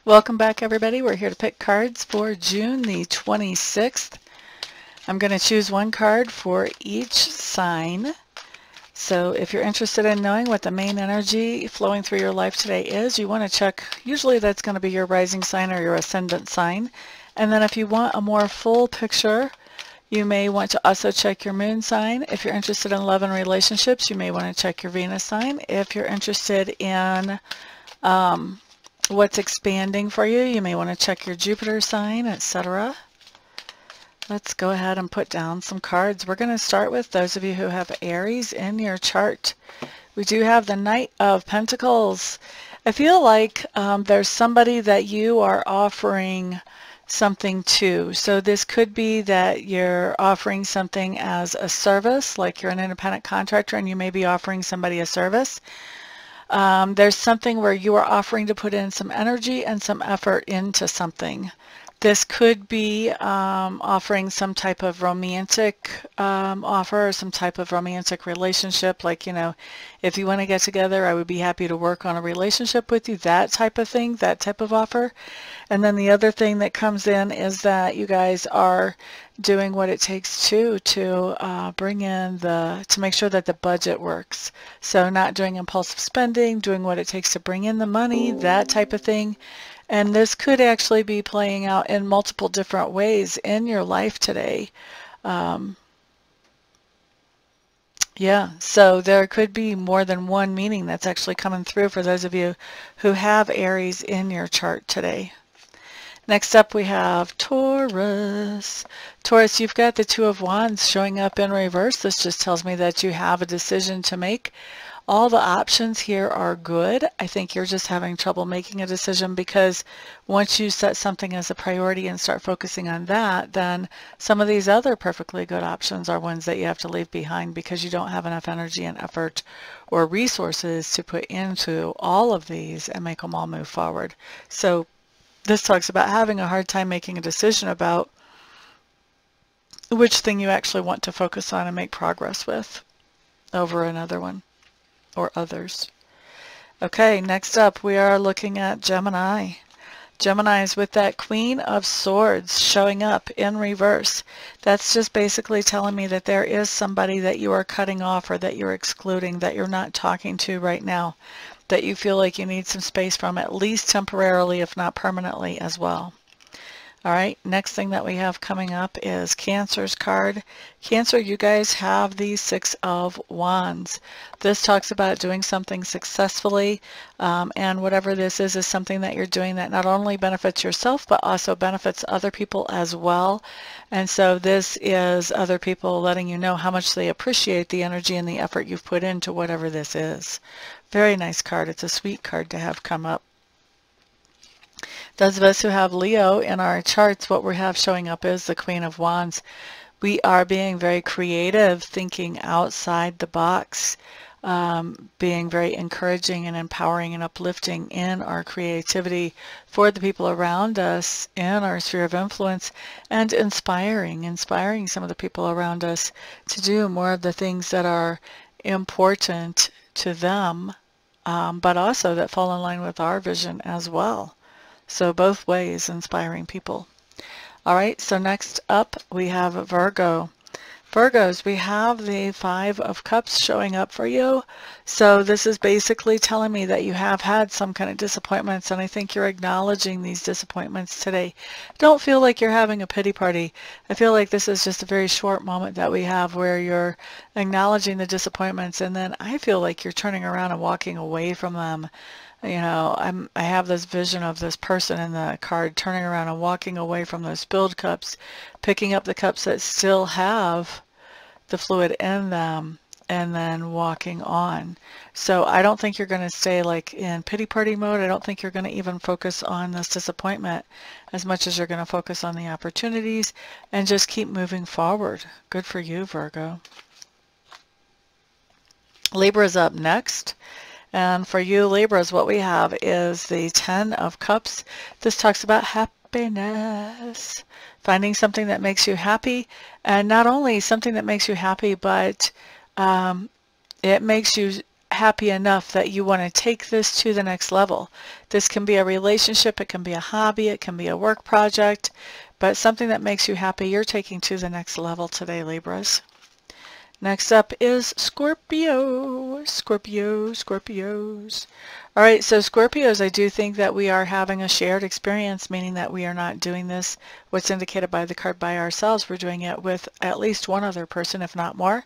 Welcome back, everybody. We're here to pick cards for June the 26th. I'm going to choose one card for each sign. So if you're interested in knowing what the main energy flowing through your life today is, you want to check, usually that's going to be your rising sign or your ascendant sign. And then if you want a more full picture, you may want to also check your moon sign. If you're interested in love and relationships, you may want to check your Venus sign. If you're interested in what's expanding for you, you may want to check your Jupiter sign, etc. Let's go ahead and put down some cards. We're going to start with those of you who have Aries in your chart. We do have the Knight of Pentacles. I feel like there's somebody that you are offering something to. So this could be that you're offering something as a service, like you're an independent contractor and you may be offering somebody a service. There's something where you are offering to put in some energy and some effort into something. This could be offering some type of romantic offer or some type of romantic relationship. Like, you know, if you want to get together, I would be happy to work on a relationship with you, that type of thing, that type of offer. And then the other thing that comes in is that you guys are doing what it takes to bring in to make sure that the budget works. So not doing impulsive spending, doing what it takes to bring in the money, that type of thing. And this could actually be playing out in multiple different ways in your life today. Yeah, so there could be more than one meaning that's actually coming through for those of you who have Aries in your chart today. Next up we have Taurus. Taurus, you've got the Two of Wands showing up in reverse. This just tells me that you have a decision to make. All the options here are good. I think you're just having trouble making a decision because once you set something as a priority and start focusing on that, then some of these other perfectly good options are ones that you have to leave behind because you don't have enough energy and effort or resources to put into all of these and make them all move forward. So this talks about having a hard time making a decision about which thing you actually want to focus on and make progress with over another one or others. Okay, next up we are looking at Gemini. Gemini is with that Queen of Swords showing up in reverse. That's just basically telling me that there is somebody that you are cutting off or that you're excluding, that you're not talking to right now, that you feel like you need some space from, at least temporarily, if not permanently as well. All right, next thing that we have coming up is Cancer's card. Cancer, you guys have the Six of Wands. This talks about doing something successfully, and whatever this is something that you're doing that not only benefits yourself, but also benefits other people as well. And so this is other people letting you know how much they appreciate the energy and the effort you've put into whatever this is. Very nice card. It's a sweet card to have come up. Those of us who have Leo in our charts, what we have showing up is the Queen of Wands. We are being very creative, thinking outside the box, being very encouraging and empowering and uplifting in our creativity for the people around us in our sphere of influence, and inspiring some of the people around us to do more of the things that are important to them, but also that fall in line with our vision as well. So both ways, inspiring people. All right, so next up we have Virgo. Virgos, we have the Five of Cups showing up for you. So this is basically telling me that you have had some kind of disappointments, and I think you're acknowledging these disappointments today. Don't feel like you're having a pity party. I feel like this is just a very short moment that we have where you're acknowledging the disappointments, and then I feel like you're turning around and walking away from them. You know, I have this vision of this person in the card turning around and walking away from those spilled cups, picking up the cups that still have the fluid in them, and then walking on. So I don't think you're going to stay like in pity party mode. I don't think you're going to even focus on this disappointment as much as you're going to focus on the opportunities and just keep moving forward. Good for you, Virgo. Libra's up next. And for you Libras, what we have is the Ten of Cups. This talks about happiness, finding something that makes you happy, and not only something that makes you happy, but it makes you happy enough that you want to take this to the next level. This can be a relationship, it can be a hobby, it can be a work project, but something that makes you happy, you're taking to the next level today, Libras. Next up is Scorpio. Scorpios. All right, so Scorpios, I do think that we are having a shared experience, meaning that we are not doing this, what's indicated by the card, by ourselves. We're doing it with at least one other person, if not more.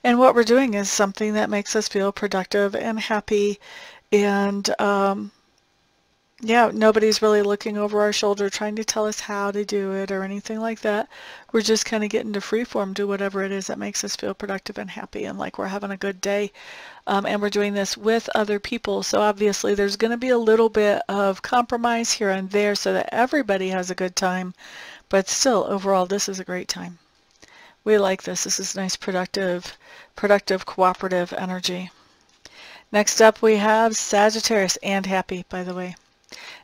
And what we're doing is something that makes us feel productive and happy. And yeah, nobody's really looking over our shoulder trying to tell us how to do it or anything like that. We're just kind of getting to freeform, do whatever it is that makes us feel productive and happy and like we're having a good day. And we're doing this with other people. So obviously there's going to be a little bit of compromise here and there so that everybody has a good time. But still, overall, this is a great time. We like this. This is nice, productive, cooperative energy. Next up, we have Sagittarius, and happy, by the way.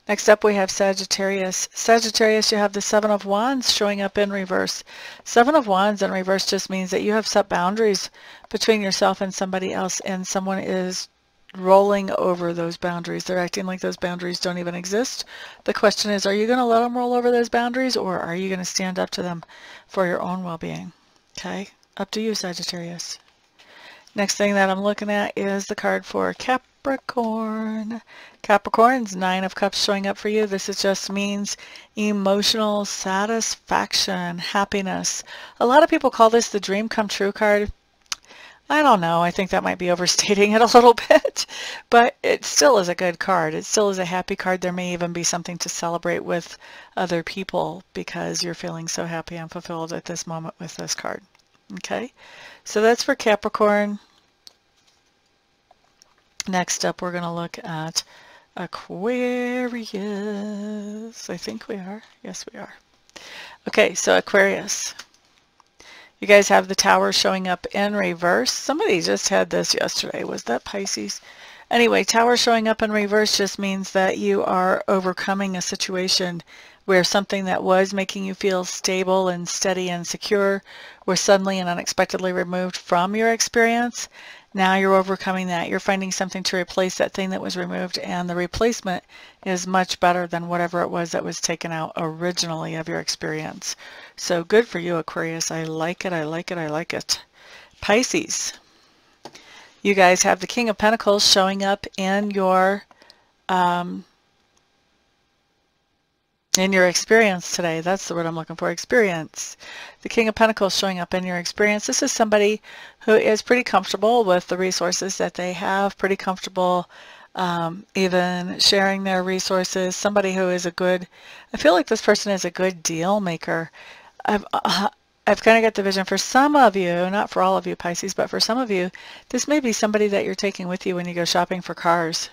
Next up we have Sagittarius. Sagittarius, you have the Seven of Wands showing up in reverse. Seven of Wands in reverse just means that you have set boundaries between yourself and somebody else, and someone is rolling over those boundaries. They're acting like those boundaries don't even exist. The question is, are you going to let them roll over those boundaries, or are you going to stand up to them for your own well-being? Okay, up to you, Sagittarius. Next thing that I'm looking at is the card for Capricorn. Capricorn's Nine of Cups showing up for you. This just means emotional satisfaction, happiness. A lot of people call this the dream come true card. I don't know. I think that might be overstating it a little bit, but it still is a good card. It still is a happy card. There may even be something to celebrate with other people because you're feeling so happy and fulfilled at this moment with this card. Okay, so that's for Capricorn. Next up, we're going to look at Aquarius. I think we are. Yes, we are. Okay, so Aquarius. You guys have the Tower showing up in reverse. Somebody just had this yesterday. Was that Pisces? Anyway, Tower showing up in reverse just means that you are overcoming a situation where something that was making you feel stable and steady and secure was suddenly and unexpectedly removed from your experience. Now you're overcoming that. You're finding something to replace that thing that was removed, and the replacement is much better than whatever it was that was taken out originally of your experience. So good for you, Aquarius. I like it, I like it, I like it. Pisces. You guys have the King of Pentacles showing up in your experience today. That's the word I'm looking for, experience. The King of Pentacles showing up in your experience. This is somebody who is pretty comfortable with the resources that they have, pretty comfortable even sharing their resources. Somebody who is a good, I feel like this person is a good deal maker. I've kind of got the vision for some of you, not for all of you Pisces, but for some of you, this may be somebody that you're taking with you when you go shopping for cars.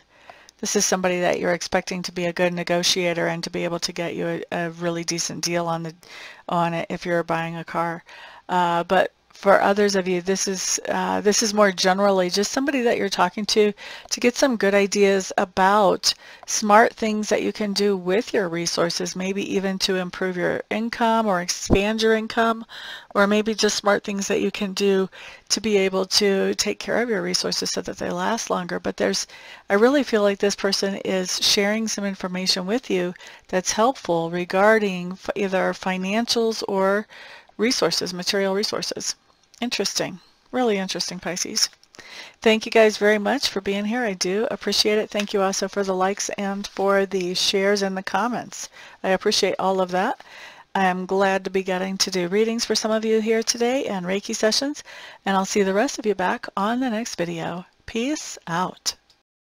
This is somebody that you're expecting to be a good negotiator and to be able to get you a really decent deal on it if you're buying a car. But for others of you, this is more generally just somebody that you're talking to get some good ideas about smart things that you can do with your resources, maybe even to improve your income or expand your income, or maybe just smart things that you can do to be able to take care of your resources so that they last longer. But I really feel like this person is sharing some information with you that's helpful regarding either financials or resources, material resources. Interesting. Really interesting, Pisces. Thank you guys very much for being here. I do appreciate it. Thank you also for the likes and for the shares and the comments. I appreciate all of that. I am glad to be getting to do readings for some of you here today and Reiki sessions, and I'll see the rest of you back on the next video. Peace out.